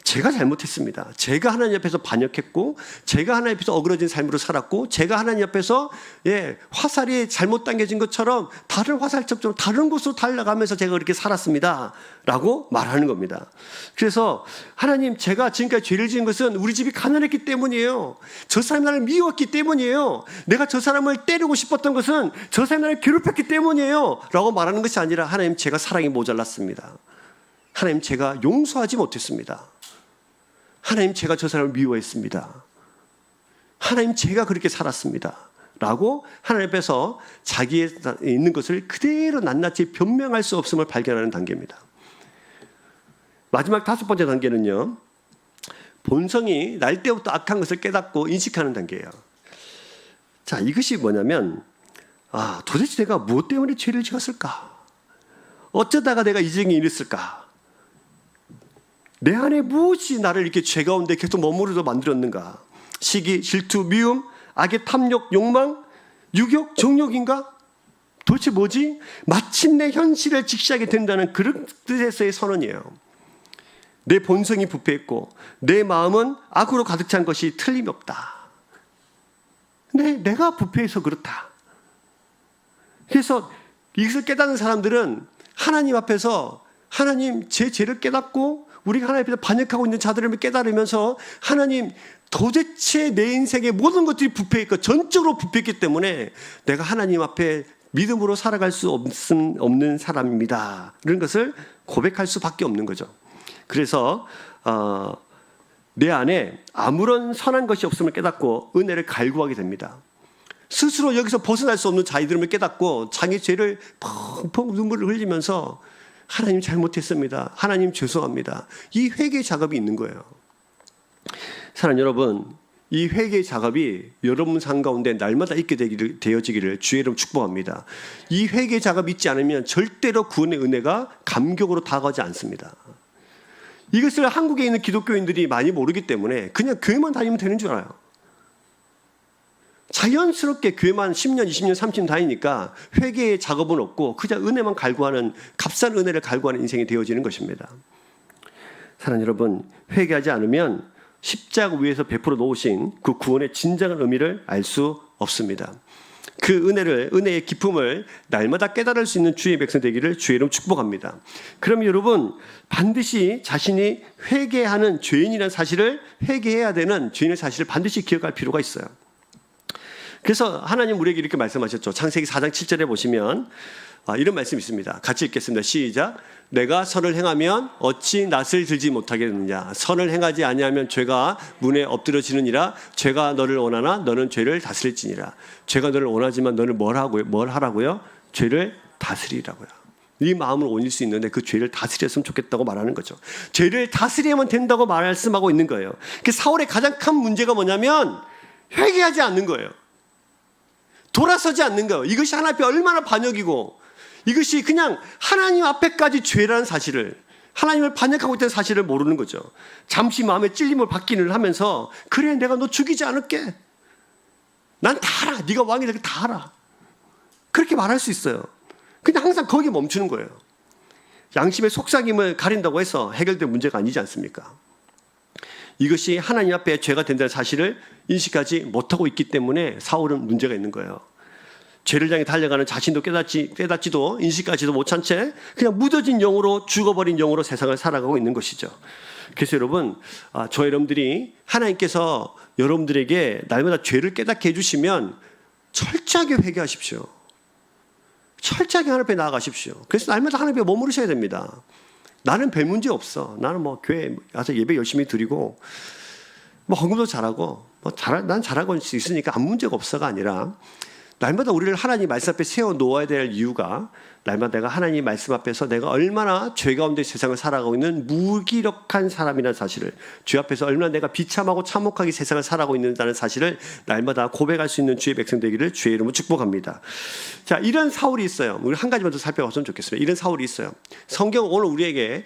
S1: 제가 잘못했습니다. 제가 하나님 앞에서 반역했고, 제가 하나님 앞에서 어그러진 삶으로 살았고, 제가 하나님 앞에서 화살이 잘못 당겨진 것처럼 다른 화살점처럼 다른 곳으로 달려가면서 제가 그렇게 살았습니다 라고 말하는 겁니다. 그래서 하나님, 제가 지금까지 죄를 지은 것은 우리 집이 가난했기 때문이에요. 저 사람이 나를 미웠기 때문이에요. 내가 저 사람을 때리고 싶었던 것은 저 사람이 나를 괴롭혔기 때문이에요 라고 말하는 것이 아니라, 하나님, 제가 사랑이 모자랐습니다. 하나님, 제가 용서하지 못했습니다. 하나님, 제가 저 사람을 미워했습니다. 하나님, 제가 그렇게 살았습니다 라고 하나님 앞에서 자기에 있는 것을 그대로 낱낱이 변명할 수 없음을 발견하는 단계입니다. 마지막 다섯 번째 단계는요, 본성이 날 때부터 악한 것을 깨닫고 인식하는 단계예요. 자, 이것이 뭐냐면, 도대체 내가 무엇 때문에 죄를 지었을까? 어쩌다가 내가 이 지경에 이랬을까? 내 안에 무엇이 나를 이렇게 죄 가운데 계속 머무르게 만들었는가? 시기, 질투, 미움, 악의 탐욕, 욕망, 유욕, 정욕인가? 도대체 뭐지? 마침내 현실을 직시하게 된다는 그런 뜻에서의 선언이에요. 내 본성이 부패했고 내 마음은 악으로 가득 찬 것이 틀림없다. 근데 내가 부패해서 그렇다. 그래서 이것을 깨닫는 사람들은 하나님 앞에서, 하나님, 제 죄를 깨닫고 우리가 하나님 앞에서 반역하고 있는 자들을 깨달으면서, 하나님, 도대체 내 인생의 모든 것들이 부패했고 전적으로 부패했기 때문에 내가 하나님 앞에 믿음으로 살아갈 수 없는 사람입니다. 이런 것을 고백할 수밖에 없는 거죠. 그래서 내 안에 아무런 선한 것이 없음을 깨닫고 은혜를 갈구하게 됩니다. 스스로 여기서 벗어날 수 없는 자기들을 깨닫고 자기 죄를 펑펑 눈물을 흘리면서 하나님 잘못했습니다. 하나님 죄송합니다. 이 회개 작업이 있는 거예요. 사랑하는 여러분, 이 회개 작업이 여러분 삶 가운데 날마다 있게 되어지기를 주의 이름 축복합니다. 이 회개 작업이 있지 않으면 절대로 구원의 은혜가 감격으로 다가오지 않습니다. 이것을 한국에 있는 기독교인들이 많이 모르기 때문에 그냥 교회만 다니면 되는 줄 알아요. 자연스럽게 교회만 10년, 20년, 30년 다니니까 회개의 작업은 없고 그냥 은혜만 갈구하는, 값싼 은혜를 갈구하는 인생이 되어지는 것입니다. 사랑하는 여러분, 회개하지 않으면 십자가 위에서 베풀어 놓으신 그 구원의 진정한 의미를 알 수 없습니다. 그 은혜의 기쁨을 날마다 깨달을 수 있는 주의 백성 되기를 주의 이름 축복합니다. 그럼 여러분, 반드시 자신이 회개하는 죄인이라는 사실을, 회개해야 되는 죄인의 사실을 반드시 기억할 필요가 있어요. 그래서 하나님 우리에게 이렇게 말씀하셨죠. 창세기 4장 7절에 보시면 이런 말씀이 있습니다. 같이 읽겠습니다. 시작. 내가 선을 행하면 어찌 낯을 들지 못하겠느냐. 선을 행하지 아니하면 죄가 문에 엎드러지느니라. 죄가 너를 원하나 너는 죄를 다스릴지니라. 죄가 너를 원하지만 너는 뭘 하라고요? 죄를 다스리라고요. 이 마음을 온일 수 있는데 그 죄를 다스렸으면 좋겠다고 말하는 거죠. 죄를 다스리면 된다고 말씀하고 있는 거예요. 사울의 가장 큰 문제가 뭐냐면 회개하지 않는 거예요. 돌아서지 않는 거예요. 이것이 하나님 앞에 얼마나 반역이고, 이것이 그냥 하나님 앞에까지 죄라는 사실을, 하나님을 반역하고 있다는 사실을 모르는 거죠. 잠시 마음의 찔림을 받기는 하면서, 그래 내가 너 죽이지 않을게, 난 다 알아, 네가 왕이 되게 다 알아, 그렇게 말할 수 있어요. 근데 항상 거기에 멈추는 거예요. 양심의 속삭임을 가린다고 해서 해결된 문제가 아니지 않습니까? 이것이 하나님 앞에 죄가 된다는 사실을 인식하지 못하고 있기 때문에 사울은 문제가 있는 거예요. 죄를 향해 달려가는 자신도 깨닫지도 인식하지도 못한 채 그냥 묻어진 영으로, 죽어버린 영으로 세상을 살아가고 있는 것이죠. 그래서 여러분, 저 여러분들이 하나님께서 여러분들에게 날마다 죄를 깨닫게 해주시면 철저하게 회개하십시오. 철저하게 하나님 앞에 나아가십시오. 그래서 날마다 하나님 앞에 머무르셔야 됩니다. 나는 별 문제 없어. 나는 교회 가서 예배 열심히 드리고 헌금도 잘하고 난 잘하고 있으니까 아무 문제가 없어가 아니라, 날마다 우리를 하나님 말씀 앞에 세워 놓아야 될 이유가, 날마다 내가 하나님 말씀 앞에서 내가 얼마나 죄 가운데 세상을 살아가고 있는 무기력한 사람이라는 사실을, 죄 앞에서 얼마나 내가 비참하고 참혹하게 세상을 살아가고 있는다는 사실을 날마다 고백할 수 있는 주의 백성 되기를 주의 이름으로 축복합니다. 자, 이런 사울이 있어요. 우리 한 가지만 더 살펴봤으면 좋겠습니다. 이런 사울이 있어요. 성경은 오늘 우리에게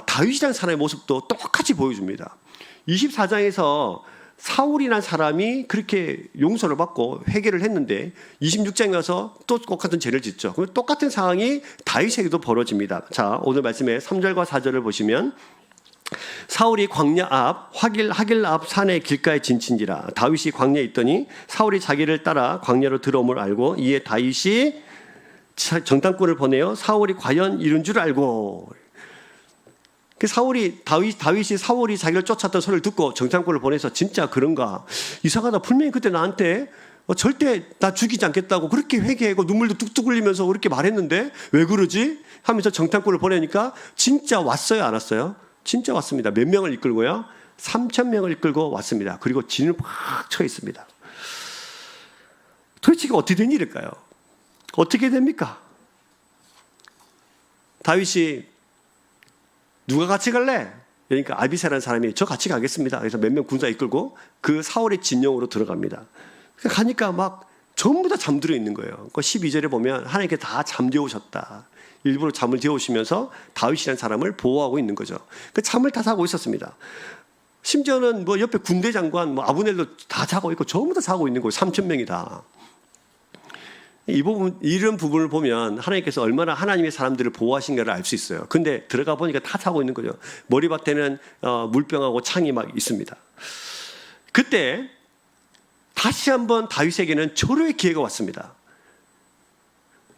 S1: 다윗이라는 사람의 모습도 똑같이 보여줍니다. 24장에서 사울이라는 사람이 그렇게 용서를 받고 회개를 했는데 26장에 가서 또 똑같은 죄를 짓죠. 그럼 똑같은 상황이 다윗에게도 벌어집니다. 자, 오늘 말씀에 3절과 4절을 보시면, 사울이 광야 앞 하길 앞 산의 길가에 진친지라. 다윗이 광야에 있더니 사울이 자기를 따라 광야로 들어옴을 알고, 이에 다윗이 정탐꾼을 보내어 사울이 과연 이른 줄 알고, 다윗이 사울이 자기를 쫓았던 소리를 듣고 정탐꾼을 보내서, 진짜 그런가? 이상하다. 분명히 그때 나한테 절대 나 죽이지 않겠다고 그렇게 회개하고 눈물도 뚝뚝 흘리면서 그렇게 말했는데 왜 그러지? 하면서 정탐꾼을 보내니까 진짜 왔어요, 안 왔어요? 진짜 왔습니다. 몇 명을 이끌고요? 3,000명을 이끌고 왔습니다. 그리고 진을 확 쳐 있습니다. 도대체 이게 어떻게 된 일일까요? 어떻게 됩니까? 다윗이 누가 같이 갈래? 그러니까 아비새라는 사람이 저 같이 가겠습니다. 그래서 몇 명 군사 이끌고 그 사울의 진영으로 들어갑니다. 가니까 막 전부 다 잠들어 있는 거예요. 12절에 보면 하나님께 다 잠재우셨다. 일부러 잠을 재우시면서 다윗이라는 사람을 보호하고 있는 거죠. 그 잠을 다 자고 있었습니다. 심지어는 옆에 군대 장관 아브넬도 다 자고 있고 전부 다 자고 있는 거예요. 3,000명이 다. 이런 부분을 보면 하나님께서 얼마나 하나님의 사람들을 보호하신가를 알 수 있어요. 근데 들어가 보니까 다 자고 있는 거죠. 머리밭에는 물병하고 창이 막 있습니다. 그때 다시 한번 다윗에게는 절호의 기회가 왔습니다.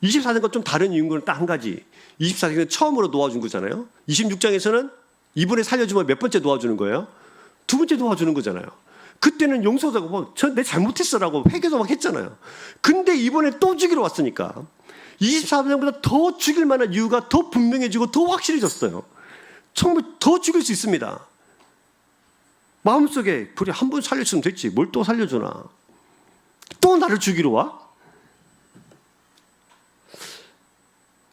S1: 24장과 좀 다른 이유는 딱 한 가지. 24장은 처음으로 놓아준 거잖아요. 26장에서는 이번에 살려주면 몇 번째 놓아주는 거예요? 두 번째 놓아주는 거잖아요. 그때는 용서하고 내 잘못했어라고 회개도 막 했잖아요. 근데 이번에 또 죽이러 왔으니까 24장보다 더 죽일 만한 이유가 더 분명해지고 더 확실해졌어요. 정말 더 죽일 수 있습니다. 마음속에 그래 한 번 살렸으면 됐지 뭘 또 살려주나. 또 나를 죽이러 와?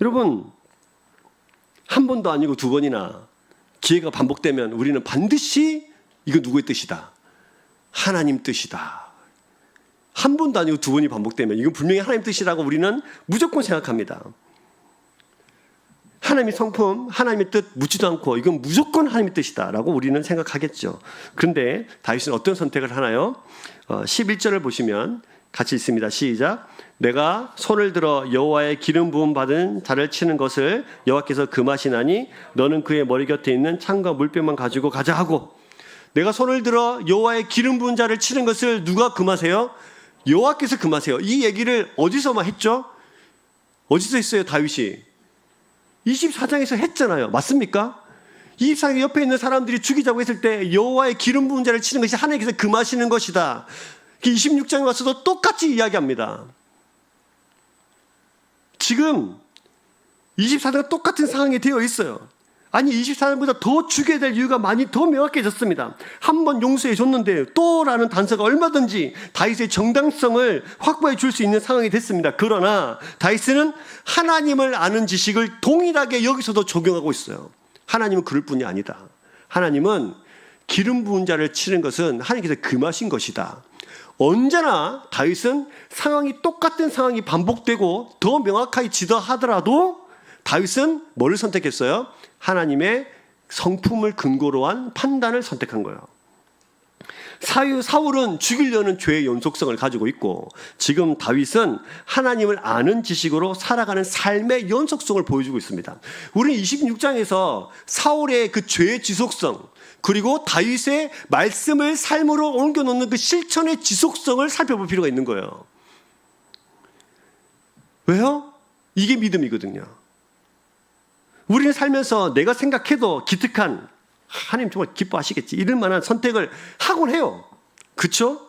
S1: 여러분, 한 번도 아니고 두 번이나 기회가 반복되면 우리는 반드시 이거 누구의 뜻이다, 하나님 뜻이다. 한 번도 아니고 두 번이 반복되면 이건 분명히 하나님 뜻이라고 우리는 무조건 생각합니다. 하나님의 성품, 하나님의 뜻 묻지도 않고 이건 무조건 하나님의 뜻이다라고 우리는 생각하겠죠. 그런데 다윗은 어떤 선택을 하나요? 11절을 보시면 같이 있습니다. 시작. 내가 손을 들어 여호와의 기름 부음 받은 자를 치는 것을 여호와께서 금하시나니 너는 그의 머리 곁에 있는 창과 물병만 가지고 가자 하고, 내가 손을 들어 여호와의 기름 부은 자를 치는 것을 누가 금하세요? 여호와께서 금하세요. 이 얘기를 어디서만 했죠? 어디서 했어요? 다윗이 24장에서 했잖아요. 맞습니까? 24장 옆에 있는 사람들이 죽이자고 했을 때 여호와의 기름 부은 자를 치는 것이 하나님께서 금하시는 것이다. 26장에 와서도 똑같이 이야기합니다. 지금 24장과 똑같은 상황이 되어 있어요. 아니 24장보다 더 죽여야 될 이유가 많이 더 명확해졌습니다. 한 번 용서해 줬는데 또라는 단서가 얼마든지 다윗의 정당성을 확보해 줄 수 있는 상황이 됐습니다. 그러나 다윗은 하나님을 아는 지식을 동일하게 여기서도 적용하고 있어요. 하나님은 그럴 뿐이 아니다. 하나님은 기름 부은 자를 치는 것은 하나님께서 금하신 것이다. 언제나 다윗은 상황이 똑같은 상황이 반복되고 더 명확하게 지도하더라도 다윗은 뭐를 선택했어요? 하나님의 성품을 근거로 한 판단을 선택한 거예요. 사울은 죽이려는 죄의 연속성을 가지고 있고, 지금 다윗은 하나님을 아는 지식으로 살아가는 삶의 연속성을 보여주고 있습니다. 우리는 26장에서 사울의 그 죄의 지속성, 그리고 다윗의 말씀을 삶으로 옮겨놓는 그 실천의 지속성을 살펴볼 필요가 있는 거예요. 왜요? 이게 믿음이거든요. 우리는 살면서 내가 생각해도 기특한, 하나님 정말 기뻐하시겠지, 이럴 만한 선택을 하곤 해요. 그렇죠?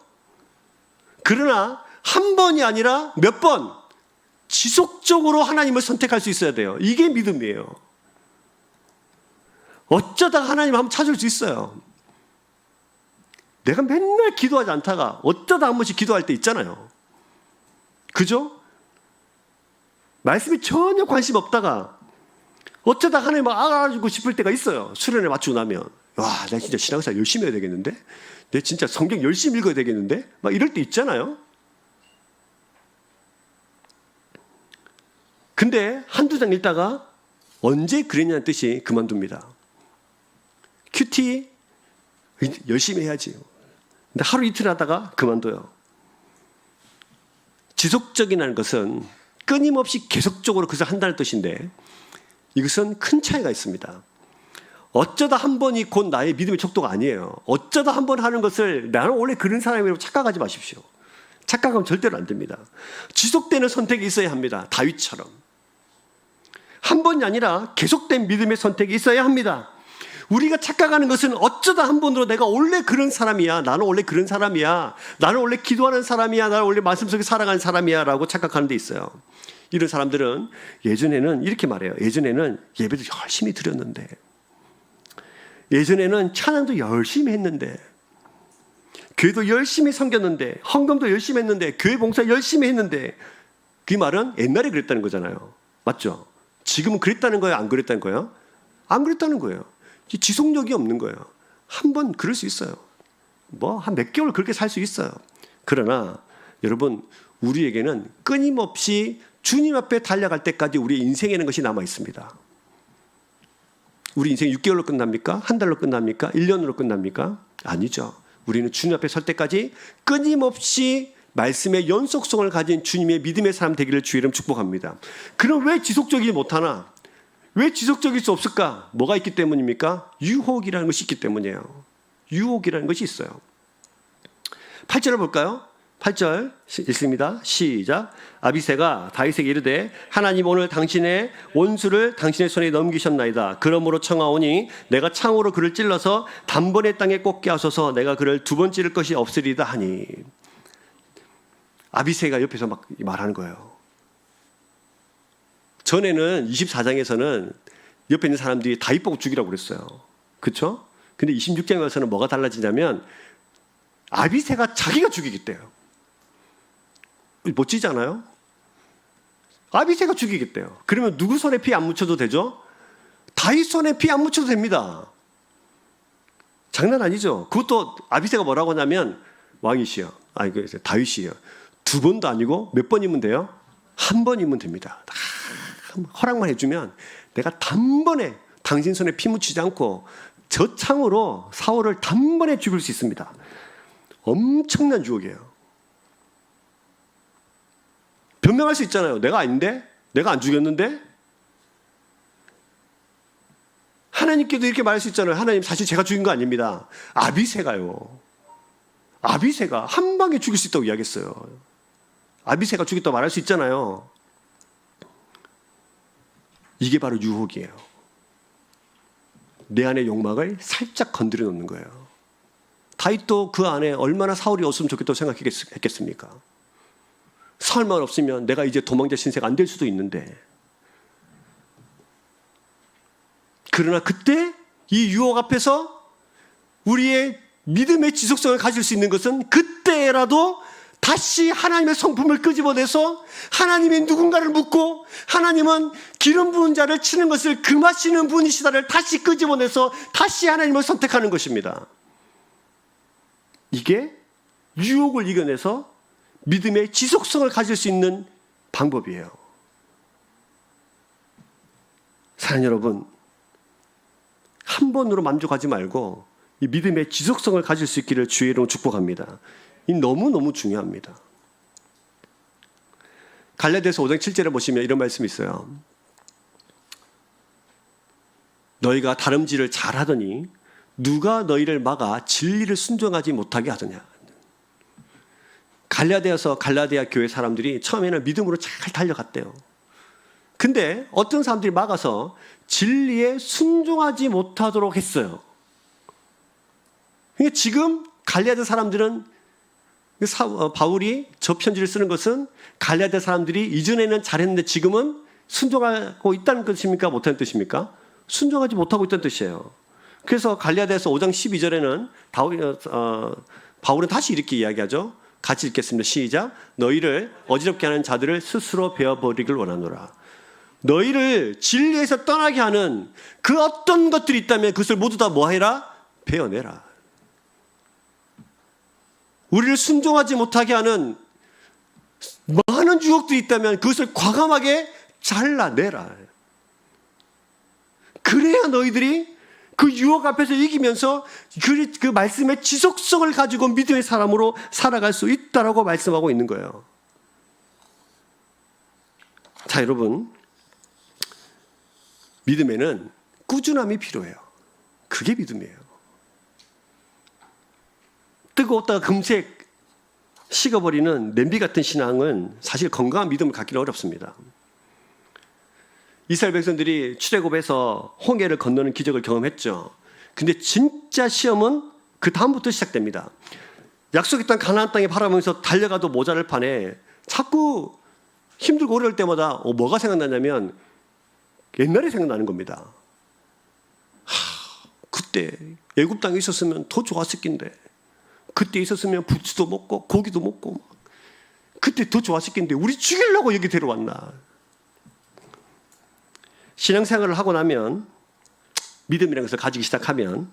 S1: 그러나 한 번이 아니라 몇 번 지속적으로 하나님을 선택할 수 있어야 돼요. 이게 믿음이에요. 어쩌다가 하나님을 한번 찾을 수 있어요. 내가 맨날 기도하지 않다가 어쩌다 한 번씩 기도할 때 있잖아요. 그죠? 말씀이 전혀 관심 없다가 어쩌다 하나님을 알아주고 싶을 때가 있어요. 수련회 마치고 나면 와, 내가 진짜 신앙생활 열심히 해야 되겠는데, 내가 진짜 성경 열심히 읽어야 되겠는데, 막 이럴 때 있잖아요. 근데 한두 장 읽다가 언제 그랬냐는 뜻이 그만둡니다. 큐티 열심히 해야지. 근데 하루 이틀 하다가 그만둬요. 지속적이라는 것은 끊임없이 계속적으로 그것을 한다는 뜻인데, 이것은 큰 차이가 있습니다. 어쩌다 한 번이 곧 나의 믿음의 척도가 아니에요. 어쩌다 한 번 하는 것을 나는 원래 그런 사람이라고 착각하지 마십시오. 착각하면 절대로 안 됩니다. 지속되는 선택이 있어야 합니다. 다윗처럼. 한 번이 아니라 계속된 믿음의 선택이 있어야 합니다. 우리가 착각하는 것은 어쩌다 한 번으로 내가 원래 그런 사람이야, 나는 원래 그런 사람이야, 나는 원래 기도하는 사람이야, 나는 원래 말씀 속에 살아가는 사람이야 라고 착각하는 데 있어요. 이런 사람들은 예전에는 이렇게 말해요. 예전에는 예배도 열심히 드렸는데, 예전에는 찬양도 열심히 했는데, 교회도 열심히 섬겼는데, 헌금도 열심히 했는데, 교회 봉사 열심히 했는데, 그 말은 옛날에 그랬다는 거잖아요. 맞죠? 지금은 그랬다는 거예요? 안 그랬다는 거예요? 안 그랬다는 거예요. 지속력이 없는 거예요. 한 번 그럴 수 있어요. 뭐 한 몇 개월 그렇게 살 수 있어요. 그러나 여러분, 우리에게는 끊임없이 주님 앞에 달려갈 때까지 우리의 인생에는 것이 남아 있습니다. 우리 인생 6개월로 끝납니까? 한 달로 끝납니까? 1년으로 끝납니까? 아니죠. 우리는 주님 앞에 설 때까지 끊임없이 말씀의 연속성을 가진 주님의 믿음의 사람 되기를 주의 이름 축복합니다. 그럼 왜 지속적이지 못하나? 왜 지속적일 수 없을까? 뭐가 있기 때문입니까? 유혹이라는 것이 있기 때문이에요. 유혹이라는 것이 있어요. 8절을 볼까요? 8절 읽습니다. 시작. 아비새가 다윗에게 이르되 하나님 오늘 당신의 원수를 당신의 손에 넘기셨나이다. 그러므로 청하오니 내가 창으로 그를 찔러서 단번에 땅에 꽂게 하소서. 내가 그를 두 번 찌를 것이 없으리다 하니. 아비새가 옆에서 막 말하는 거예요. 전에는 24장에서는 옆에 있는 사람들이 다윗 보고 죽이라고 그랬어요. 그렇죠? 근데 26장에 와서는 뭐가 달라지냐면 아비새가 자기가 죽이겠대요. 멋지잖아요? 아비새가 죽이겠대요. 그러면 누구 손에 피 안 묻혀도 되죠? 다윗 손에 피 안 묻혀도 됩니다. 장난 아니죠? 그것도 아비새가 뭐라고 하냐면 왕이시여, 다윗이요. 2번도 아니고 몇 번이면 돼요? 1번이면 됩니다. 허락만 해주면 내가 단번에 당신 손에 피 묻히지 않고 저 창으로 사울을 단번에 죽일 수 있습니다. 엄청난 유혹이에요. 변명할 수 있잖아요. 내가 아닌데? 내가 안 죽였는데? 하나님께도 이렇게 말할 수 있잖아요. 하나님 사실 제가 죽인 거 아닙니다. 아비새가요. 아비새가 한 방에 죽일 수 있다고 이야기했어요. 아비새가 죽였다고 말할 수 있잖아요. 이게 바로 유혹이에요. 내 안의 욕망을 살짝 건드려 놓는 거예요. 다윗도 그 안에 얼마나 사울이 없으면 좋겠다고 생각했겠습니까? 사울만 없으면 내가 이제 도망자 신세가 안 될 수도 있는데. 그러나 그때 이 유혹 앞에서 우리의 믿음의 지속성을 가질 수 있는 것은 그때라도 다시 하나님의 성품을 끄집어내서 하나님이 누군가를 묻고 하나님은 기름 부은 자를 치는 것을 금하시는 분이시다를 다시 끄집어내서 다시 하나님을 선택하는 것입니다. 이게 유혹을 이겨내서 믿음의 지속성을 가질 수 있는 방법이에요. 사랑하는 여러분, 한 번으로 만족하지 말고 이 믿음의 지속성을 가질 수 있기를 주의 이름으로 축복합니다. 이 너무너무 중요합니다. 갈라디아서 5장 7절에 보시면 이런 말씀이 있어요. 너희가 다름질을 잘하더니 누가 너희를 막아 진리를 순종하지 못하게 하더냐. 갈라디아 교회 사람들이 처음에는 믿음으로 잘 달려갔대요. 근데 어떤 사람들이 막아서 진리에 순종하지 못하도록 했어요. 그러니까 지금 갈라디아 사람들은 바울이 저 편지를 쓰는 것은 갈라디아 사람들이 이전에는 잘했는데 지금은 순종하고 있다는 뜻입니까? 못하는 뜻입니까? 순종하지 못하고 있다는 뜻이에요. 그래서 갈라디아서 5장 12절에는 바울은 다시 이렇게 이야기하죠. 같이 읽겠습니다. 시작. 너희를 어지럽게 하는 자들을 스스로 베어버리길 원하노라. 너희를 진리에서 떠나게 하는 그 어떤 것들이 있다면 그것을 모두 다 뭐해라? 베어내라. 우리를 순종하지 못하게 하는 많은 유혹들이 있다면 그것을 과감하게 잘라내라. 그래야 너희들이 그 유혹 앞에서 이기면서 그 말씀의 지속성을 가지고 믿음의 사람으로 살아갈 수 있다라고 말씀하고 있는 거예요. 자, 여러분, 믿음에는 꾸준함이 필요해요. 그게 믿음이에요. 뜨거웠다가 금세 식어버리는 냄비 같은 신앙은 사실 건강한 믿음을 갖기는 어렵습니다. 이스라엘 백성들이 출애굽에서 홍해를 건너는 기적을 경험했죠. 근데 진짜 시험은 그 다음부터 시작됩니다. 약속의 땅 가나안 땅에 바라보면서 달려가도 모자랄 판에 자꾸 힘들고 어려울 때마다 뭐가 생각나냐면 옛날에 생각나는 겁니다. 그때 애굽 땅에 있었으면 더 좋았을 낀데, 그때 있었으면 부추도 먹고 고기도 먹고 그때 더 좋았을 낀데 우리 죽이려고 여기 데려왔나. 신앙생활을 하고 나면, 믿음이라는 것을 가지기 시작하면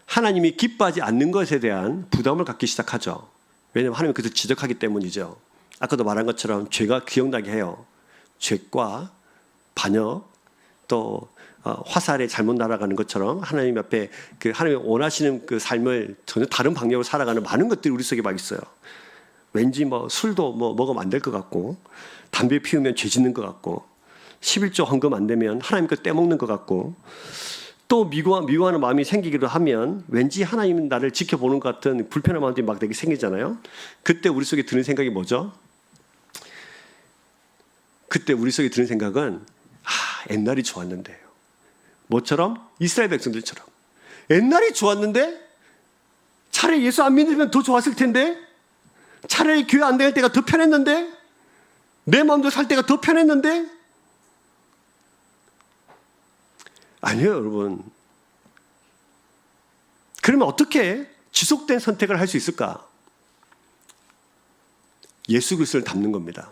S1: 하나님이 기뻐하지 않는 것에 대한 부담을 갖기 시작하죠. 왜냐하면 하나님이 그것을 지적하기 때문이죠. 아까도 말한 것처럼 죄가 기억나게 해요. 죄과 반역, 또 화살에 잘못 날아가는 것처럼 하나님 앞에 그 하나님이 원하시는 그 삶을 전혀 다른 방향으로 살아가는 많은 것들이 우리 속에 막 있어요. 왠지 술도 먹으면 안 될 것 같고, 담배 피우면 죄 짓는 것 같고, 11조 헌금 안 되면 하나님 것 떼먹는 것 같고, 또 미워하는 마음이 생기기도 하면 왠지 하나님은 나를 지켜보는 것 같은 불편한 마음들이 막 되게 생기잖아요. 그때 우리 속에 드는 생각이 뭐죠? 그때 우리 속에 드는 생각은 옛날이 좋았는데요. 뭐처럼? 이스라엘 백성들처럼. 옛날이 좋았는데 차라리 예수 안 믿으면 더 좋았을 텐데, 차라리 교회 안 다닐 때가 더 편했는데, 내 마음대로 살 때가 더 편했는데. 아니에요, 여러분. 그러면 어떻게 지속된 선택을 할 수 있을까? 예수 그리스도를 닮는 겁니다.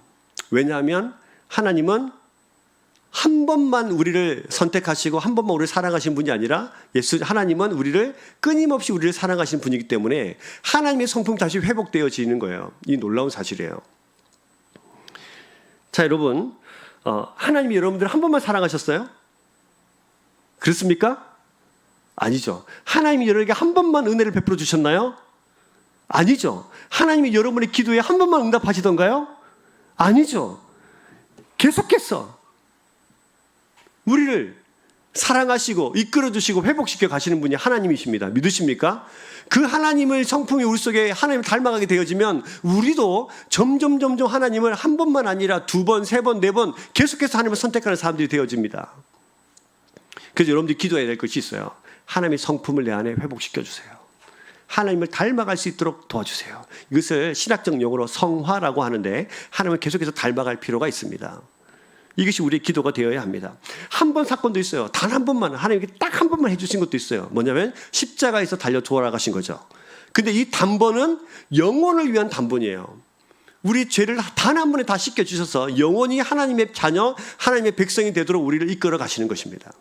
S1: 왜냐하면 하나님은 한 번만 우리를 선택하시고 한 번만 우리를 사랑하신 분이 아니라 하나님은 끊임없이 우리를 사랑하신 분이기 때문에 하나님의 성품이 다시 회복되어지는 거예요. 이 놀라운 사실이에요. 자, 여러분, 하나님이 여러분들을 한 번만 사랑하셨어요? 그렇습니까? 아니죠. 하나님이 여러분에게 한 번만 은혜를 베풀어 주셨나요? 아니죠. 하나님이 여러분의 기도에 한 번만 응답하시던가요? 아니죠. 계속해서 우리를 사랑하시고 이끌어주시고 회복시켜 가시는 분이 하나님이십니다. 믿으십니까? 그 하나님의 성품이 우리 속에 하나님을 닮아가게 되어지면 우리도 점점 하나님을 한 번만 아니라 두 번, 세 번, 네 번 계속해서 하나님을 선택하는 사람들이 되어집니다. 그래서 여러분들이 기도해야 될 것이 있어요. 하나님의 성품을 내 안에 회복시켜 주세요. 하나님을 닮아갈 수 있도록 도와주세요. 이것을 신학적 용어로 성화라고 하는데 하나님을 계속해서 닮아갈 필요가 있습니다. 이것이 우리의 기도가 되어야 합니다. 한 번 사건도 있어요. 단 한 번만, 하나님께 딱 한 번만 해주신 것도 있어요. 뭐냐면 십자가에서 달려 돌아가신 거죠. 근데 이 단번은 영혼을 위한 단번이에요. 우리 죄를 단 한 번에 다 씻겨주셔서 영원히 하나님의 자녀, 하나님의 백성이 되도록 우리를 이끌어 가시는 것입니다.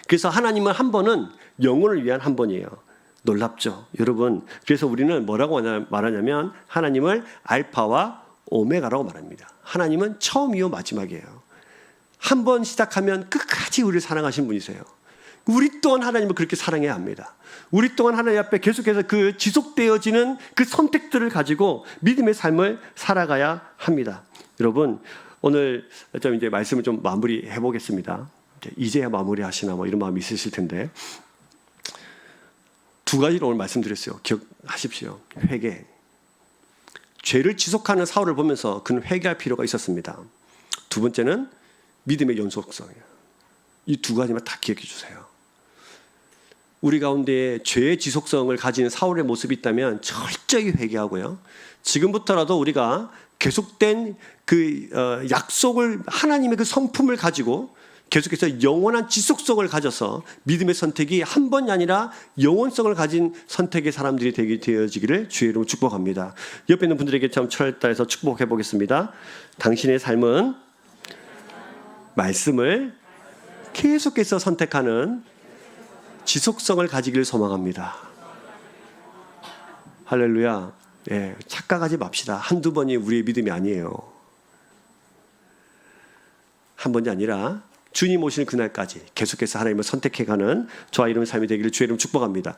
S1: 그래서 하나님은 한 번은 영혼을 위한 한 번이에요. 놀랍죠, 여러분. 그래서 우리는 뭐라고 말하냐면 하나님을 알파와 오메가라고 말합니다. 하나님은 처음이요 마지막이에요. 한 번 시작하면 끝까지 우리를 사랑하신 분이세요. 우리 또한 하나님을 그렇게 사랑해야 합니다. 우리 또한 하나님 앞에 계속해서 그 지속되어지는 그 선택들을 가지고 믿음의 삶을 살아가야 합니다. 여러분, 오늘 좀 이제 말씀을 좀 마무리해 보겠습니다. 이제야 마무리하시나 뭐 이런 마음이 있으실 텐데, 두 가지로 오늘 말씀드렸어요. 기억하십시오. 회개. 죄를 지속하는 사울을 보면서 그는 회개할 필요가 있었습니다. 두 번째는 믿음의 연속성이에요. 이 두 가지만 다 기억해 주세요. 우리 가운데 죄의 지속성을 가진 사울의 모습이 있다면 철저히 회개하고요. 지금부터라도 우리가 계속된 그 약속을, 하나님의 그 성품을 가지고 계속해서 영원한 지속성을 가져서 믿음의 선택이 한 번이 아니라 영원성을 가진 선택의 사람들이 되어지기를 주의 이름으로 축복합니다. 옆에 있는 분들에게 참 철다해서 축복해 보겠습니다. 당신의 삶은 말씀을 계속해서 선택하는 지속성을 가지기를 소망합니다. 할렐루야. 예, 착각하지 맙시다. 한두 번이 우리의 믿음이 아니에요. 한 번이 아니라 주님 오시는 그날까지 계속해서 하나님을 선택해가는 저와 이름의 삶이 되기를 주의 이름 축복합니다.